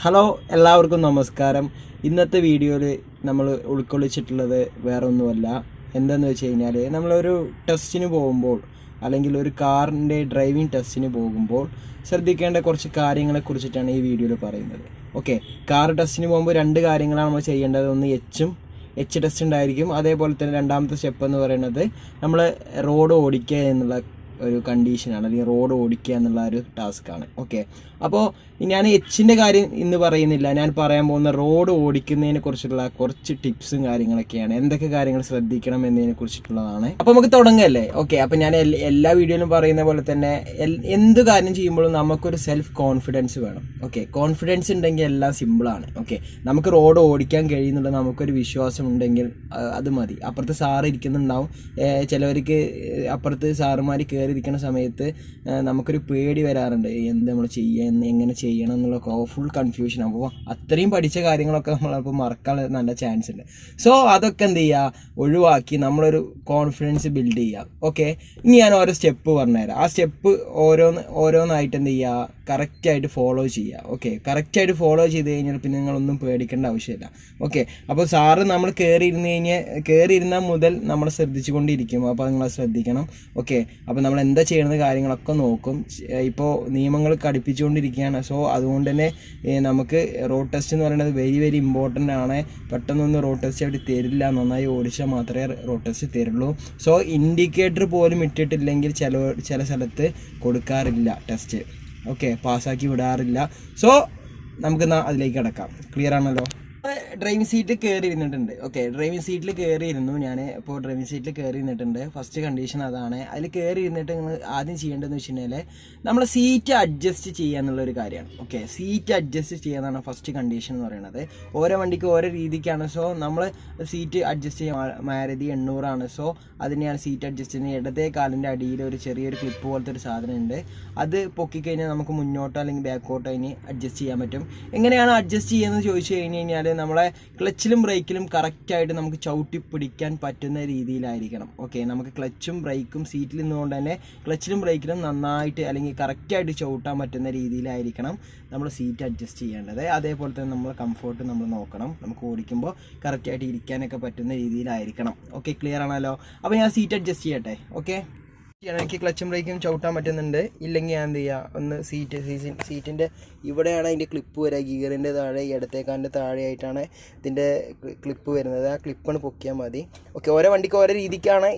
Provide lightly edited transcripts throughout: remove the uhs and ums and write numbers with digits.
Hello എല്ലാവർക്കും നമസ്കാരം. ഇന്നത്തെ വീഡിയോയിൽ നമ്മൾ ഉൾക്കൊള്ളിച്ചിട്ടുള്ളത് വേറെ ഒന്നുമല്ല. എന്താണെന്ന് വെച്ച് കഴിഞ്ഞാൽ നമ്മളൊരു ടെസ്റ്റിന് പോകുമ്പോൾ അല്ലെങ്കിൽ ഒരു കാറിൻ്റെ ഡ്രൈവിംഗ് ടെസ്റ്റിന് പോകുമ്പോൾ ശ്രദ്ധിക്കേണ്ട കുറച്ച് കാര്യങ്ങളെക്കുറിച്ചിട്ടാണ് ഈ വീഡിയോയിൽ പറയുന്നത്. ഓക്കെ, കാർ ടെസ്റ്റിന് പോകുമ്പോൾ രണ്ട് കാര്യങ്ങളാണ് നമ്മൾ ചെയ്യേണ്ടത്. ഒന്ന് എച്ച് ടെസ്റ്റ് ഉണ്ടായിരിക്കും. അതേപോലെ തന്നെ രണ്ടാമത്തെ സ്റ്റെപ്പ് എന്ന് പറയുന്നത് നമ്മൾ റോഡ് ഓടിക്കുക എന്നുള്ള ഒരു കണ്ടീഷനാണ്, അല്ലെങ്കിൽ റോഡ് ഓടിക്കുക എന്നുള്ള ഒരു ടാസ്ക്കാണ്. ഓക്കെ, അപ്പോൾ ഞാൻ എച്ചിൻ്റെ കാര്യം ഇന്ന് പറയുന്നില്ല. ഞാൻ പറയാൻ പോകുന്ന റോഡ് ഓടിക്കുന്നതിനെ കുറിച്ചുള്ള കുറച്ച് ടിപ്സും കാര്യങ്ങളൊക്കെയാണ്. എന്തൊക്കെ കാര്യങ്ങൾ ശ്രദ്ധിക്കണം എന്നതിനെ കുറിച്ചിട്ടുള്ളതാണ്. അപ്പോൾ നമുക്ക് തുടങ്ങല്ലേ? ഓക്കെ, അപ്പോൾ ഞാൻ എല്ലാ വീഡിയോയിലും പറയുന്ന പോലെ തന്നെ എന്ത് കാര്യം ചെയ്യുമ്പോഴും നമുക്കൊരു സെൽഫ് കോൺഫിഡൻസ് വേണം. ഓക്കെ, കോൺഫിഡൻസ് ഉണ്ടെങ്കിൽ എല്ലാം സിമ്പിളാണ്. ഓക്കെ, നമുക്ക് റോഡ് ഓടിക്കാൻ കഴിയുന്നുള്ള നമുക്കൊരു വിശ്വാസം ഉണ്ടെങ്കിൽ അത് മതി. അപ്പുറത്ത് സാറ് ഇരിക്കുന്നുണ്ടാവും. ചിലവർക്ക് അപ്പുറത്ത് സാറുമാർ കയറിയിരിക്കുന്ന സമയത്ത് നമുക്കൊരു പേടി വരാറുണ്ട്. എന്ത് നമ്മൾ ചെയ്യുക, എങ്ങനെ ചെയ്യണം എന്നുള്ള ഫുൾ കൺഫ്യൂഷൻ. അപ്പോൾ അത്രയും പഠിച്ച കാര്യങ്ങളൊക്കെ നമ്മളപ്പോൾ മറക്കാൻ നല്ല ചാൻസ് ഉണ്ട്. സോ അതൊക്കെ എന്ത് ചെയ്യുക, ഒഴിവാക്കി നമ്മളൊരു കോൺഫിഡൻസ് ബിൽഡ് ചെയ്യുക. ഓക്കെ, ഇനി ഞാൻ ഓരോ സ്റ്റെപ്പ് പറഞ്ഞുതരാം. ആ സ്റ്റെപ്പ് ഓരോന്നായിട്ട് എന്ത് ചെയ്യുക, കറക്റ്റായിട്ട് ഫോളോ ചെയ്യുക. കറക്റ്റായിട്ട് ഫോളോ ചെയ്ത് കഴിഞ്ഞാൽ പിന്നെ നിങ്ങളൊന്നും പേടിക്കേണ്ട ആവശ്യമില്ല. ഓക്കെ, അപ്പോൾ സാറ് നമ്മൾ കയറിയിരുന്നാൽ മുതൽ നമ്മൾ ശ്രദ്ധിച്ചുകൊണ്ടിരിക്കും. അപ്പോൾ നിങ്ങൾ ശ്രദ്ധിക്കണം. ഓക്കെ, അപ്പോൾ നമ്മൾ എന്താ ചെയ്യുന്നത് കാര്യങ്ങളൊക്കെ നോക്കും. ഇപ്പോൾ നിയമങ്ങൾ കടുപ്പിച്ചുകൊണ്ടിരിക്കുകയാണ്. സോ അതുകൊണ്ട് തന്നെ നമുക്ക് റോഡ് ടെസ്റ്റ് എന്ന് പറയുന്നത് വെരി വെരി ഇമ്പോർട്ടൻ്റ് ആണ്. പെട്ടെന്നൊന്നും റോഡ് ടെസ്റ്റ് അവർ തരില്ല. നന്നായി ഓടിച്ചാൽ മാത്രമേ റോഡ് ടെസ്റ്റ് തരുള്ളൂ. സോ ഇൻഡിക്കേറ്റർ പോലും ഇട്ടിട്ടില്ലെങ്കിൽ ചില സ്ഥലത്ത് കൊടുക്കാറില്ല ടെസ്റ്റ്. ഓക്കെ, പാസ്സാക്കി വിടാറില്ല. സോ നമുക്ക് അതിലേക്ക് കിടക്കാം. ക്ലിയർ ആണല്ലോ? ഡ്രൈവിംഗ് സീറ്റിൽ കയറി ഇരുന്നിട്ടുണ്ട്. ഓക്കെ, ഡ്രൈവിംഗ് സീറ്റിൽ കയറി ഇരുന്നു ഞാൻ. ഇപ്പോൾ ഡ്രൈവിംഗ് സീറ്റിൽ കയറി ഇരുന്നിട്ടുണ്ട്. ഫസ്റ്റ് കണ്ടീഷൻ അതാണ്. അതിൽ കയറി ഇരുന്നിട്ട് നിങ്ങൾ ആദ്യം ചെയ്യേണ്ടതെന്ന് വെച്ച് കഴിഞ്ഞാൽ നമ്മൾ സീറ്റ് അഡ്ജസ്റ്റ് ചെയ്യുക എന്നുള്ളൊരു കാര്യമാണ്. ഓക്കെ, സീറ്റ് അഡ്ജസ്റ്റ് ചെയ്യാന്നാണ് ഫസ്റ്റ് കണ്ടീഷൻ എന്ന് പറയുന്നത്. ഓരോ വണ്ടിക്ക് ഓരോ രീതിക്കാണ്. സോ നമ്മൾ സീറ്റ് അഡ്ജസ്റ്റ് ചെയ്യാൻ മാരുതി 800 സോ അതിനെയാണ് സീറ്റ് അഡ്ജസ്റ്റ് ചെയ്യുന്നത്. ഇടതേ കാലിൻ്റെ അടിയിൽ ഒരു ചെറിയൊരു ക്ലിപ്പ് പോലത്തെ ഒരു സാധനം ഉണ്ട്. അത് പൊക്കിക്കഴിഞ്ഞാൽ നമുക്ക് മുന്നോട്ടോ അല്ലെങ്കിൽ ബാക്കോട്ടോ അതിന് അഡ്ജസ്റ്റ് ചെയ്യാൻ പറ്റും. എങ്ങനെയാണ് അഡ്ജസ്റ്റ് ചെയ്യുന്നത് ചോദിച്ചു കഴിഞ്ഞാൽ നമ്മളെ ക്ലച്ചിലും ബ്രേക്കിലും കറക്റ്റായിട്ട് നമുക്ക് ചവിട്ടി പിടിക്കാൻ പറ്റുന്ന രീതിയിലായിരിക്കണം. ഓക്കെ, നമുക്ക് ക്ലച്ചും ബ്രേക്കും സീറ്റിൽ നിന്നുകൊണ്ട് തന്നെ ക്ലച്ചിലും ബ്രേക്കിലും നന്നായിട്ട് അല്ലെങ്കിൽ കറക്റ്റായിട്ട് ചവിട്ടാൻ പറ്റുന്ന രീതിയിലായിരിക്കണം നമ്മൾ സീറ്റ് അഡ്ജസ്റ്റ് ചെയ്യേണ്ടത്. അതേപോലെ തന്നെ നമ്മൾ കംഫോർട്ട് നമ്മൾ നോക്കണം. നമുക്ക് ഓടിക്കുമ്പോൾ കറക്റ്റായിട്ട് ഇരിക്കാനൊക്കെ പറ്റുന്ന രീതിയിലായിരിക്കണം. ഓക്കെ, ക്ലിയർ ആണല്ലോ? അപ്പോൾ ഞാൻ സീറ്റ് അഡ്ജസ്റ്റ് ചെയ്യട്ടെ. ഓക്കെ, എനിക്ക് ക്ലച്ചും ബ്രേക്കും ചവിട്ടാൻ പറ്റുന്നുണ്ട്. ഇല്ലെങ്കിൽ ഞാൻ എന്ത് ചെയ്യുക, ഒന്ന് സീറ്റിൻ്റെ ഇവിടെയാണ് അതിൻ്റെ ക്ലിപ്പ് വരിക. ഗിയറിൻ്റെ താഴെ ഇടത്തേക്കാലിൻ്റെ താഴെയായിട്ടാണ് ഇതിൻ്റെ ക്ലിപ്പ് വരുന്നത്. ആ ക്ലിപ്പാണ് പൊക്കിയാൽ മതി. ഓക്കെ, ഓരോ വണ്ടിക്ക് ഓരോ രീതിക്കാണ്.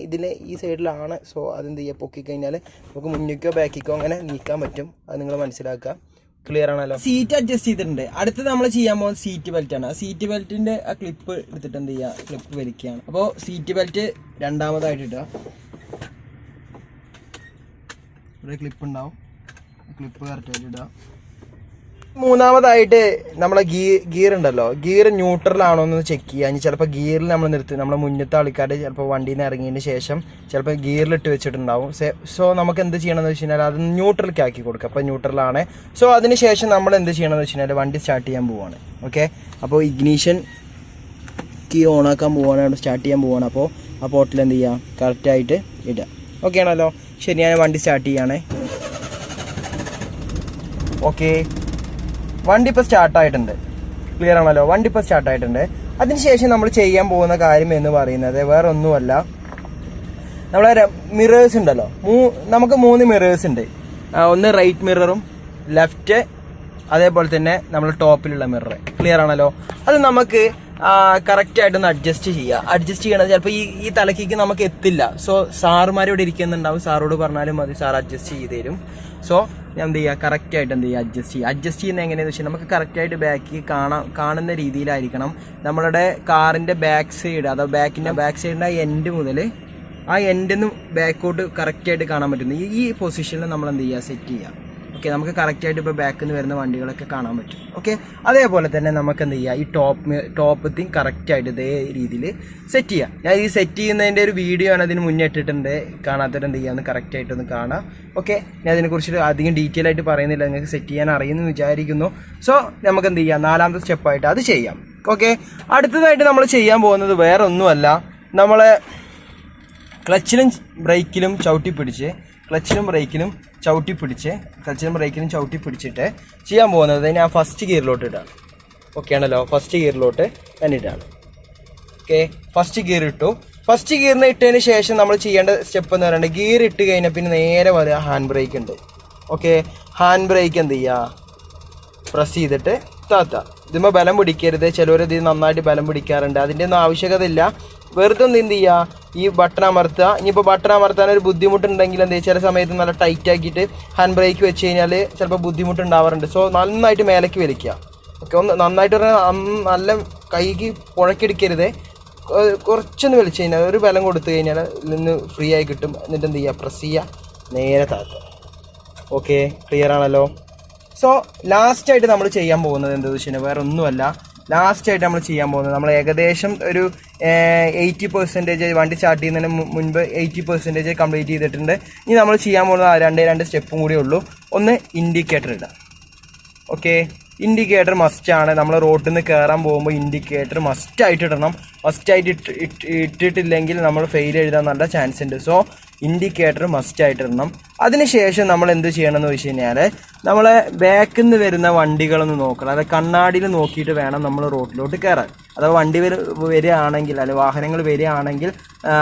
ഈ സൈഡിലാണ്. സോ അതെന്ത് ചെയ്യുക, പൊക്കിക്കഴിഞ്ഞാൽ നമുക്ക് മുന്നിക്കോ ബാക്കിക്കോ അങ്ങനെ നീക്കാൻ പറ്റും. അത് നിങ്ങൾ മനസ്സിലാക്കുക. ക്ലിയർ ആണല്ലോ? സീറ്റ് അഡ്ജസ്റ്റ് ചെയ്തിട്ടുണ്ട്. അടുത്ത് നമ്മൾ ചെയ്യാൻ പോകുന്നത് സീറ്റ് ബെൽറ്റ് ആണ്. ആ സീറ്റ് ബെൽറ്റിൻ്റെ ആ ക്ലിപ്പ് എടുത്തിട്ട് എന്ത് ചെയ്യുക, ക്ലിപ്പ് വലിക്കുകയാണ്. അപ്പോൾ സീറ്റ് ബെൽറ്റ് രണ്ടാമതായിട്ട് ഇടുക. ഇവിടെ ക്ലിപ്പ് ഉണ്ടാവും. ക്ലിപ്പ് കറക്റ്റായിട്ട് ഇടുക. മൂന്നാമതായിട്ട് നമ്മളെ ഗിയർ ഉണ്ടല്ലോ, ഗിയർ ന്യൂട്രൽ ആണോ എന്ന് ചെക്ക് ചെയ്യുക. ഇനി ചിലപ്പോൾ ഗിയറിൽ നമ്മൾ നിർത്തി, നമ്മളെ മുന്നത്തെ ആൾക്കാർ ചിലപ്പോൾ വണ്ടിയിൽ നിന്ന് ഇറങ്ങിയതിന് ശേഷം ചിലപ്പോൾ ഗിയറിലിട്ട് വെച്ചിട്ടുണ്ടാവും. സോ നമുക്ക് എന്ത് ചെയ്യണമെന്ന് വെച്ച് കഴിഞ്ഞാൽ അത് ന്യൂട്രലിലേക്ക് ആക്കി കൊടുക്കുക. അപ്പോൾ ന്യൂട്രലാണ്. സോ അതിന് ശേഷം നമ്മൾ എന്ത് ചെയ്യണമെന്ന് വെച്ച് കഴിഞ്ഞാൽ വണ്ടി സ്റ്റാർട്ട് ചെയ്യാൻ പോവുകയാണ്. ഓക്കെ, അപ്പോൾ ഇഗ്നീഷൻ കീ ഓണാക്കാൻ പോവുകയാണ്, സ്റ്റാർട്ട് ചെയ്യാൻ പോവുകയാണ്. അപ്പോൾ ആ പോർട്ടിൽ എന്ത് ചെയ്യുക, കറക്റ്റായിട്ട് ഇടുക. ഓക്കെ ആണല്ലോ? ശരി, ഞാൻ വണ്ടി സ്റ്റാർട്ട് ചെയ്യാണ്. ഓക്കെ, വണ്ടി ഇപ്പോൾ സ്റ്റാർട്ടായിട്ടുണ്ട്. ക്ലിയർ ആണല്ലോ? വണ്ടി ഇപ്പോൾ സ്റ്റാർട്ടായിട്ടുണ്ട്. അതിനുശേഷം നമ്മൾ ചെയ്യാൻ പോകുന്ന കാര്യം എന്ന് പറയുന്നത് വേറെ ഒന്നുമല്ല, നമ്മളെ മിറേഴ്സ് ഉണ്ടല്ലോ. നമുക്ക് 3 മിറേഴ്സ് ഉണ്ട്. ഒന്ന് റൈറ്റ് മിററും ലെഫ്റ്റ്, അതേപോലെ തന്നെ നമ്മൾ ടോപ്പിലുള്ള മിറർ. ക്ലിയർ ആണല്ലോ? അത് നമുക്ക് കറക്റ്റായിട്ടൊന്ന് അഡ്ജസ്റ്റ് ചെയ്യുക. അഡ്ജസ്റ്റ് ചെയ്യണത് ചിലപ്പോൾ ഈ തലക്കേക്ക് നമുക്ക് എത്തില്ല. സോ സാറുമാരിവിടെ ഇരിക്കുന്നുണ്ടാവും. സാറോട് പറഞ്ഞാലും മതി, സാർ അഡ്ജസ്റ്റ് ചെയ്ത് തരും. സോ ഞാൻ എന്ത് ചെയ്യുക, കറക്റ്റായിട്ട് എന്ത് ചെയ്യുക, അഡ്ജസ്റ്റ് ചെയ്യുന്നത് എങ്ങനെയാണെന്ന് വെച്ചാൽ നമുക്ക് കറക്റ്റായിട്ട് ബാക്ക് കാണുന്ന രീതിയിലായിരിക്കണം. നമ്മളുടെ കാറിൻ്റെ ബാക്ക് സൈഡ്, അഥവാ ബാക്ക് സൈഡിൻ്റെ എൻഡ് മുതൽ ആ എൻഡിൽ നിന്ന് ബാക്കോട്ട് കറക്റ്റായിട്ട് കാണാൻ പറ്റുന്നു. ഈ പൊസിഷനിൽ നമ്മൾ എന്ത് ചെയ്യുക, സെറ്റ് ചെയ്യുക. ഓക്കെ, നമുക്ക് കറക്റ്റായിട്ട് ഇപ്പോൾ ബാക്കിൽ നിന്ന് വരുന്ന വണ്ടികളൊക്കെ കാണാൻ പറ്റും. ഓക്കെ, അതേപോലെ തന്നെ നമുക്ക് എന്ത് ചെയ്യുക, ഈ ടോപ്പത്തിൽ കറക്റ്റായിട്ട് ഇതേ രീതിയിൽ സെറ്റ് ചെയ്യുക. ഞാൻ ഈ സെറ്റ് ചെയ്യുന്നതിൻ്റെ ഒരു വീഡിയോ ആണ് അതിന് മുന്നേ ഇട്ടിട്ടുണ്ട്. കാണാത്തവർ എന്ത് ചെയ്യുക, ഒന്ന് കറക്റ്റായിട്ടൊന്ന് കാണാം. ഓക്കെ, ഞാൻ അതിനെക്കുറിച്ച് അധികം ഡീറ്റെയിൽ ആയിട്ട് പറയുന്നില്ല, നിങ്ങൾക്ക് സെറ്റ് ചെയ്യാൻ അറിയുമെന്ന് വിചാരിക്കുന്നു. സോ നമുക്ക് എന്ത് ചെയ്യാം, 4ാമത്തെ സ്റ്റെപ്പായിട്ട് അത് ചെയ്യാം. ഓക്കെ, അടുത്തതായിട്ട് നമ്മൾ ചെയ്യാൻ പോകുന്നത് വേറെ ഒന്നുമല്ല, നമ്മളെ ക്ലച്ചിലും ബ്രേക്കിലും ചവിട്ടി പിടിച്ച് ക്ലച്ചിലും ബ്രേക്കിലും ചവിട്ടി പിടിച്ച് ക്ലച്ചിനും ബ്രേക്കിനും ചവിട്ടി പിടിച്ചിട്ട് ചെയ്യാൻ പോകുന്നത് ഞാൻ ഫസ്റ്റ് ഗിയറിലോട്ട് ഇടാണ്. ഓക്കെ ആണല്ലോ, ഫസ്റ്റ് ഗിയറിലോട്ട് ഞാൻ ഇടാണ്. ഓക്കെ, ഫസ്റ്റ് ഗിയർ ഇട്ടു. ഫസ്റ്റ് ഗിയറിന് ഇട്ടതിന് ശേഷം നമ്മൾ ചെയ്യേണ്ട സ്റ്റെപ്പ് എന്ന് പറയുന്നത് ഗിയർ ഇട്ട് കഴിഞ്ഞാൽ പിന്നെ നേരെ വരിക ഹാൻഡ് ബ്രേക്ക് ഉണ്ട്. ഓക്കെ, ഹാൻഡ് ബ്രേക്ക് എന്ത് ചെയ്യുക, പ്രസ് ചെയ്തിട്ട് താത്ത. ഇതുമ്പോൾ ബലം പിടിക്കരുത്, ചിലവർ ഇത് നന്നായിട്ട് ബലം പിടിക്കാറുണ്ട്, അതിൻ്റെ ഒന്നും ആവശ്യകത ഇല്ല. വെറുതെ ഒന്ന് എന്ത് ചെയ്യുക, ഈ ബട്ടൺ അമർത്തുക. ഇനിയിപ്പോൾ ബട്ടൺ അമർത്താൻ ഒരു ബുദ്ധിമുട്ടുണ്ടെങ്കിൽ എന്ത് ചില സമയത്ത് നല്ല ടൈറ്റ് ആക്കിയിട്ട് ഹാൻഡ് ബ്രേക്ക് വെച്ച് കഴിഞ്ഞാൽ ചിലപ്പോൾ ബുദ്ധിമുട്ടുണ്ടാവാറുണ്ട്. സോ നന്നായിട്ട് മേലേക്ക് വലിക്കുക. ഓക്കെ, ഒന്ന് നന്നായിട്ട് പറഞ്ഞാൽ നല്ല കൈക്ക് പുഴക്കെടുക്കരുത്, കുറച്ചൊന്ന് വലിച്ചു കഴിഞ്ഞാൽ ഒരു ബലം കൊടുത്തു കഴിഞ്ഞാൽ നിന്ന് ഫ്രീ ആയി കിട്ടും. എന്നിട്ട് എന്ത് ചെയ്യുക, പ്രസ് ചെയ്യുക, നേരെ താത്തുക. ഓക്കെ, ക്ലിയർ ആണല്ലോ. സോ ലാസ്റ്റായിട്ട് നമ്മൾ ചെയ്യാൻ പോകുന്നത് എന്താണെന്ന് വെച്ച് കഴിഞ്ഞാൽ വേറെ ഒന്നുമല്ല. ലാസ്റ്റായിട്ട് നമ്മൾ ചെയ്യാൻ പോകുന്നത് നമ്മൾ ഏകദേശം ഒരു 80% വണ്ടി സ്റ്റാർട്ട് ചെയ്യുന്നതിന് മുൻപ് 80% കംപ്ലീറ്റ് ചെയ്തിട്ടുണ്ട്. ഇനി നമ്മൾ ചെയ്യാൻ പോകുന്നത് രണ്ട് സ്റ്റെപ്പും കൂടി ഉള്ളൂ. ഒന്ന് ഇൻഡിക്കേറ്റർ ഇടാം. ഓക്കെ, ഇൻഡിക്കേറ്റർ മസ്റ്റാണ്. നമ്മൾ റോഡിൽ നിന്ന് കയറാൻ പോകുമ്പോൾ ഇൻഡിക്കേറ്റർ മസ്റ്റായിട്ട് ഇടണം. മസ്റ്റായിട്ട് ഇട്ടിട്ടില്ലെങ്കിൽ നമ്മൾ ഫെയിൽ എഴുതാൻ നല്ല ചാൻസ് ഉണ്ട്. സോ ഇൻഡിക്കേറ്റർ മസ്റ്റായിട്ട് ഇടണം. അതിനുശേഷം നമ്മൾ എന്ത് ചെയ്യണമെന്ന് വെച്ച് കഴിഞ്ഞാൽ നമ്മളെ ബാക്കിൽ നിന്ന് വരുന്ന വണ്ടികളൊന്ന് നോക്കണം. അതായത് കണ്ണാടിയിൽ നോക്കിയിട്ട് വേണം നമ്മൾ റോഡിലോട്ട് കയറാൻ. അഥവാ വണ്ടി വരികയാണെങ്കിൽ അല്ലെങ്കിൽ വാഹനങ്ങൾ വരികയാണെങ്കിൽ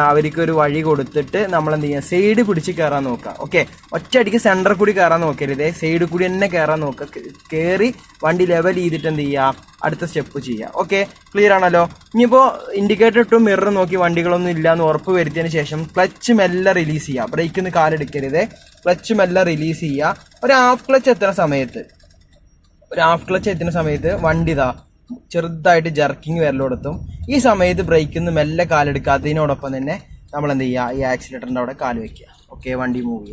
അവർക്കൊരു വഴി കൊടുത്തിട്ട് നമ്മൾ എന്ത് ചെയ്യുക, സൈഡ് പിടിച്ച് കയറാൻ നോക്കുക. ഓക്കെ, ഒറ്റയടിക്ക് സെൻറ്ററിൽ കൂടി കയറാൻ നോക്കരുത്, സൈഡിൽ കൂടി തന്നെ കയറാൻ നോക്കുക. കയറി വണ്ടി ലെവൽ ചെയ്തിട്ട് എന്ത് ചെയ്യുക, അടുത്ത സ്റ്റെപ്പ് ചെയ്യുക. ഓക്കെ, ക്ലിയർ ആണല്ലോ. ഇനിയിപ്പോൾ ഇൻഡിക്കേറ്റർ ഇട്ടും മിറർ നോക്കി വണ്ടികളൊന്നും ഇല്ലയെന്ന് ഉറപ്പ് വരുത്തിയതിന് ശേഷം ക്ലച്ച് മെല്ലെ റിലീസ് ചെയ്യുക. ബ്രേക്കിൽ നിന്ന് കാലെടുക്കരുത്, ക്ലച്ച് മെല്ലെ റിലീസ് ചെയ്യുക. ഒരു ഹാഫ് ക്ലച്ച് എത്തുന്ന സമയത്ത് വണ്ടി ഇതാ ചെറുതായിട്ട് ജർക്കിങ് വരലോടത്തും. ഈ സമയത്ത് ബ്രേക്കിൽ നിന്ന് മെല്ലെ കാലെടുക്കാത്തതിനോടൊപ്പം തന്നെ നമ്മൾ എന്ത് ചെയ്യുക, ഈ ആക്സിലേറ്ററിൻ്റെ അവിടെ കാല് വയ്ക്കുക. ഓക്കെ, വണ്ടി മൂവ്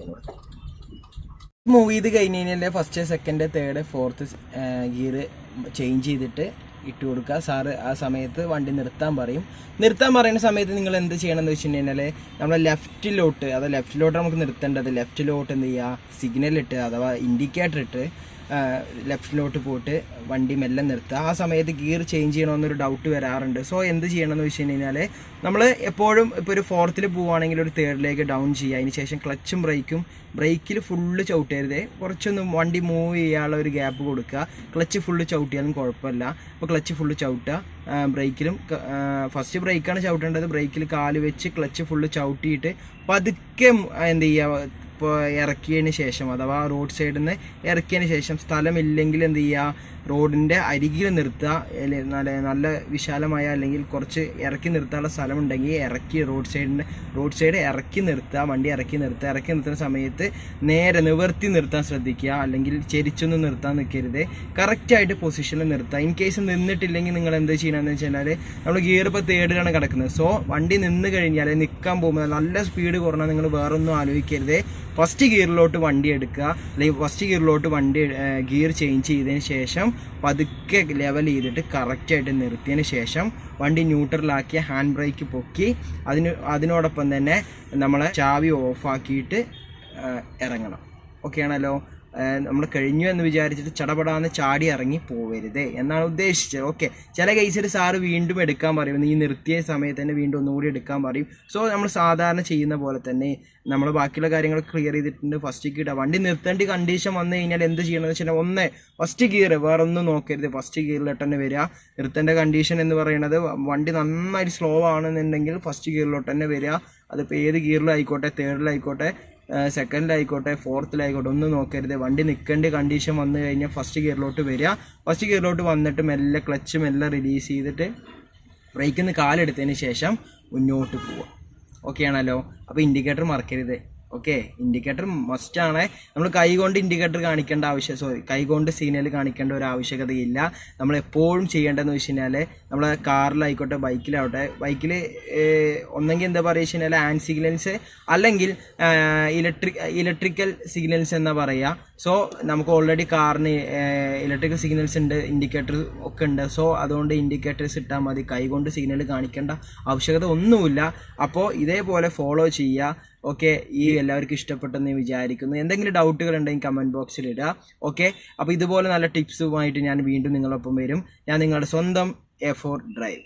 ചെയ്ത് കഴിഞ്ഞ് കഴിഞ്ഞാൽ first, second, third, fourth gear change ചെയ്തിട്ട് ഇട്ട് കൊടുക്കുക. സാറ് ആ സമയത്ത് വണ്ടി നിർത്താൻ പറയുന്ന സമയത്ത് നിങ്ങൾ എന്ത് ചെയ്യണമെന്ന് വെച്ച് കഴിഞ്ഞാൽ നമ്മൾ ലെഫ്റ്റിലോട്ട് നമുക്ക് നിർത്തേണ്ടത്. ലെഫ്റ്റിലോട്ട് എന്ത് ചെയ്യുക, സിഗ്നൽ ഇട്ട് അഥവാ ഇൻഡിക്കേറ്റർ ഇട്ട് ലെഫ്റ്റിലോട്ട് പോയിട്ട് വണ്ടി മെല്ലെ നിർത്തുക. ആ സമയത്ത് ഗിയർ ചേഞ്ച് ചെയ്യണമെന്നൊരു ഡൗട്ട് വരാറുണ്ട്. സോ എന്ത് ചെയ്യണമെന്ന് വെച്ച് കഴിഞ്ഞാൽ നമ്മൾ എപ്പോഴും ഇപ്പോൾ ഒരു ഫോർത്തിൽ പോവുകയാണെങ്കിൽ ഒരു തേർഡിലേക്ക് ഡൗൺ ചെയ്യുക. അതിന് ശേഷം ക്ലച്ചും ബ്രേക്കിൽ ഫുള്ള് ചവിട്ടരുത്, കുറച്ചൊന്ന് വണ്ടി മൂവ് ചെയ്യാനുള്ള ഒരു ഗ്യാപ്പ് കൊടുക്കുക. ക്ലച്ച് ഫുള്ള് ചവിട്ടിയാലും കുഴപ്പമില്ല. അപ്പോൾ ക്ലച്ച് ഫുള്ള് ചവിട്ടുക. ബ്രേക്കിലും ഫസ്റ്റ് ബ്രേക്കാണ് ചവിട്ടേണ്ടത്. ബ്രേക്കിൽ കാല് വെച്ച് ക്ലച്ച് ഫുള്ള് ചവിട്ടിയിട്ട് പതുക്കെ എന്ത് ചെയ്യുക, ഇപ്പോൾ ഇറക്കിയതിന് ശേഷം അഥവാ റോഡ് സൈഡിൽ നിന്ന് ഇറക്കിയതിന് ശേഷം സ്ഥലമില്ലെങ്കിൽ എന്ത് ചെയ്യുക, റോഡിൻ്റെ അരികിൽ നിർത്തുക. നല്ല വിശാലമായ അല്ലെങ്കിൽ കുറച്ച് ഇറക്കി നിർത്താനുള്ള സ്ഥലമുണ്ടെങ്കിൽ റോഡ് സൈഡ് ഇറക്കി നിർത്തുക. വണ്ടി ഇറക്കി നിർത്തുന്ന സമയത്ത് നേരെ നിവർത്തി നിർത്താൻ ശ്രദ്ധിക്കുക. അല്ലെങ്കിൽ ചെരിച്ചൊന്നും നിർത്താൻ നിൽക്കരുത്, കറക്റ്റായിട്ട് പൊസിഷനിൽ നിർത്തുക. ഇൻ കേസ് നിന്നിട്ടില്ലെങ്കിൽ നിങ്ങൾ എന്ത് ചെയ്യണമെന്ന് വെച്ച് കഴിഞ്ഞാൽ നമ്മൾ ഗിയർ ഇപ്പോൾ തേർഡിലാണ് കിടക്കുന്നത്. സോ വണ്ടി നിന്ന് കഴിഞ്ഞാൽ നിൽക്കാൻ പോകുമ്പോൾ നല്ല സ്പീഡ് കുറഞ്ഞാൽ നിങ്ങൾ വേറൊന്നും ആലോചിക്കരുത്, ഫസ്റ്റ് ഗിയറിലോട്ട് വണ്ടി എടുക്കുക. അല്ലെങ്കിൽ ഫസ്റ്റ് ഗിയറിലോട്ട് ഗിയർ ചേഞ്ച് ചെയ്തതിന് ശേഷം പതുക്കെ ലെവൽ ചെയ്തിട്ട് കറക്റ്റായിട്ട് നിർത്തിയതിന് ശേഷം വണ്ടി ന്യൂട്രലാക്കിയ ഹാൻഡ് ബ്രേക്ക് പൊക്കി അതിനോടൊപ്പം തന്നെ നമ്മളെ ചാവി ഓഫാക്കിയിട്ട് ഇറങ്ങണം. ഓക്കെ ആണല്ലോ. നമ്മൾ കഴിഞ്ഞു എന്ന് വിചാരിച്ചിട്ട് ചടപടാന്ന് ചാടി ഇറങ്ങി പോവരുത് എന്നാണ് ഉദ്ദേശിച്ചത്. ഓക്കെ, ചില കേസിൽ സാറ് വീണ്ടും എടുക്കാൻ പറയും, ഈ നിർത്തിയ സമയത്ത് തന്നെ വീണ്ടും ഒന്നുകൂടി എടുക്കാൻ പറയും. സോ നമ്മൾ സാധാരണ ചെയ്യുന്ന പോലെ തന്നെ നമ്മൾ ബാക്കിയുള്ള കാര്യങ്ങൾ ക്ലിയർ ചെയ്തിട്ടുണ്ട്. ഫസ്റ്റ് ഗിയർ വണ്ടി നിർത്തേണ്ട കണ്ടീഷൻ വന്നു കഴിഞ്ഞാൽ എന്ത് ചെയ്യണമെന്ന് വെച്ചാൽ ഫസ്റ്റ് ഗിയർ വേറെ ഒന്നും നോക്കരുത്, ഫസ്റ്റ് ഗിയറിലോട്ട് തന്നെ വരിക. നിർത്തേണ്ട കണ്ടീഷൻ എന്ന് പറയുന്നത് വണ്ടി നന്നായിട്ട് സ്ലോ ആണെന്നുണ്ടെങ്കിൽ ഫസ്റ്റ് ഗിയറിലോട്ട് തന്നെ വരിക. അതിപ്പോൾ ഏത് ഗിയറിലായിക്കോട്ടെ, തേർഡിലായിക്കോട്ടെ, സെക്കൻഡിലായിക്കോട്ടെ, ഫോർത്തിലായിക്കോട്ടെ, ഒന്നും നോക്കരുത്. വണ്ടി നിൽക്കേണ്ട കണ്ടീഷൻ വന്നു കഴിഞ്ഞാൽ ഫസ്റ്റ് ഗിയറിലോട്ട് വരിക. ഫസ്റ്റ് ഗിയറിലോട്ട് വന്നിട്ട് മെല്ലെ ക്ലച്ച് മെല്ലെ റിലീസ് ചെയ്തിട്ട് ബ്രേക്കിൽ നിന്ന് കാലെടുത്തതിന് ശേഷം മുന്നോട്ട് പോവുക. ഓക്കെ ആണല്ലോ. അപ്പോൾ ഇൻഡിക്കേറ്റർ മറക്കരുത്. ഓക്കെ, ഇൻഡിക്കേറ്റർ മസ്റ്റാണ്. നമ്മൾ കൈകൊണ്ട് ഇൻഡിക്കേറ്റർ കാണിക്കേണ്ട കൈകൊണ്ട് സിഗ്നൽ കാണിക്കേണ്ട ഒരു ആവശ്യകതയില്ല. നമ്മൾ എപ്പോഴും ചെയ്യേണ്ടതെന്ന് വെച്ച് കഴിഞ്ഞാൽ നമ്മളെ കാറിലായിക്കോട്ടെ, ബൈക്കിൽ ഒന്നെങ്കിൽ എന്താ പറയുക വെച്ച് കഴിഞ്ഞാൽ ഹാൻഡ് സിഗ്നൽസ് അല്ലെങ്കിൽ ഇലക്ട്രിക്കൽ സിഗ്നൽസ് എന്നാ പറയുക. സോ നമുക്ക് ഓൾറെഡി കാറിന് ഇലക്ട്രിക്കൽ സിഗ്നൽസ് ഉണ്ട്, ഇൻഡിക്കേറ്റർ ഒക്കെ ഉണ്ട്. സോ അതുകൊണ്ട് ഇൻഡിക്കേറ്റേഴ്സ് ഇട്ടാൽ മതി, കൈകൊണ്ട് സിഗ്നൽ കാണിക്കേണ്ട ആവശ്യകത ഒന്നുമില്ല. അപ്പോൾ ഇതേപോലെ ഫോളോ ചെയ്യുക. ഓക്കെ, ഈ എല്ലാവർക്കും ഇഷ്ടപ്പെട്ടെന്ന് വിചാരിക്കുന്നു. എന്തെങ്കിലും ഡൗട്ടുകൾ ഉണ്ടെങ്കിൽ കമൻറ്റ് ബോക്സിൽ ഇടുക. ഓക്കെ, അപ്പോൾ ഇതുപോലെ നല്ല ടിപ്സുമായിട്ട് ഞാൻ വീണ്ടും നിങ്ങളൊപ്പം വരും. ഞാൻ നിങ്ങളുടെ സ്വന്തം A4 ഡ്രൈവ്.